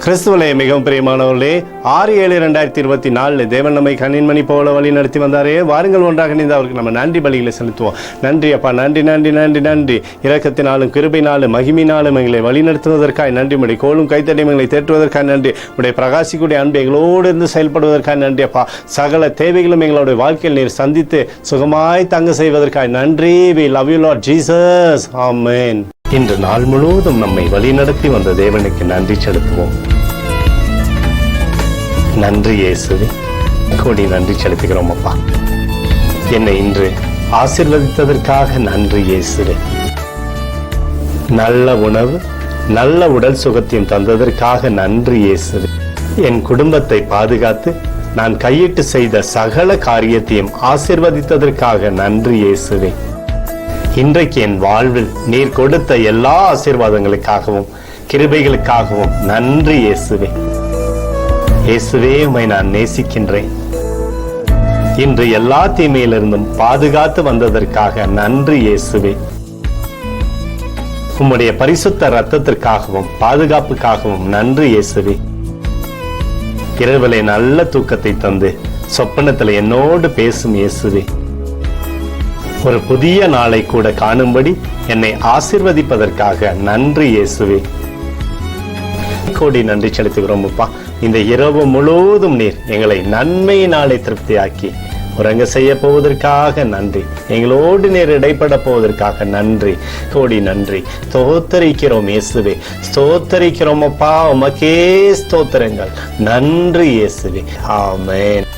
கிறிஸ்துவலே மிகவும் பிரியமானவர்களே, 6/7/2024 தேவன் நம்மை கண்ணின்மணி போல வழி நடத்தி வந்தாரே. வாருங்கள் ஒன்றாக இணைந்து அவருக்கு நம்ம நன்றி பலிகளை செலுத்துவோம். நன்றி அப்பா, நன்றி நன்றி நன்றி நன்றி. இரக்கத்தினாலும் கிருபையினாலும் மகிமையினாலும் எங்களை வழி நடத்துவதற்காக நன்றி. உடைய கோலும் கைத்தடியும் எங்களை தேற்றுவதற்காக நன்றி. உடைய பிரகாசிக்கூடிய அன்பு எங்களோடு இருந்து செயல்படுவதற்காக நன்றி அப்பா. சகல தேவைகளும் எங்களுடைய வாழ்க்கையில் நீர் சந்தித்து சுகமாய் தங்க செய்வதற்காக நன்றி. We love you Lord Jesus. Amen. இன்று நாள் முழுவதும் நம்மை வழிநடத்தி வந்த தேவனுக்கு நன்றி செலுத்துவோம். நன்றி இயேசுவே, கோடி நன்றி செலுத்துகிறோம் அப்பா. என்னை இன்று ஆசீர்வதித்ததற்காக நன்றி இயேசுவே. நல்ல உணவு, நல்ல உடல் சுகத்தையும் தந்ததற்காக நன்றி இயேசுவே. என் குடும்பத்தை பாதுகாத்து நான் கையிட்டு செய்த சகல காரியத்தையும் ஆசீர்வதித்ததற்காக நன்றி இயேசுவே. இன்றைக்கு என் வாழ்வில் நீர் கொடுத்த எல்லா ஆசீர்வாதங்களுக்காகவும் கிருபைகளுக்காகவும் நன்றி இயேசுவே. இயேசுவே, உம்மை நான் நேசிக்கின்றேன். இன்று எல்லா தீமையிலிருந்தும் பாதுகாத்து வந்ததற்காக நன்றி இயேசுவே. உம்முடைய பரிசுத்த இரத்தத்திற்காகவும் பாதுகாப்புக்காகவும் நன்றி இயேசுவே. இரவிலே நல்ல தூக்கத்தை தந்து சொப்பனத்தில் என்னோடு பேசும் இயேசுவே. ஒரு புதிய நாளை கூட காணும்படி என்னை ஆசீர்வதிப்பதற்காக நன்றி இயேசுவே. கோடி நன்றி செலுத்துகிறோம் அப்பா. இந்த இரவு முழுவதும் நீர் எங்களை நன்மையினாலே திருப்தியாக்கி உறங்க செய்ய போவதற்காக நன்றி. எங்களோடு நீர் இடைப்பட போவதற்காக நன்றி. கோடி நன்றி. ஸ்தோத்தரிக்கிறோம் இயேசுவே, ஸ்தோத்தரிக்கிறோம் அப்பா. உமக்கே ஸ்தோத்திரங்கள். நன்றி இயேசுவே. ஆமென்.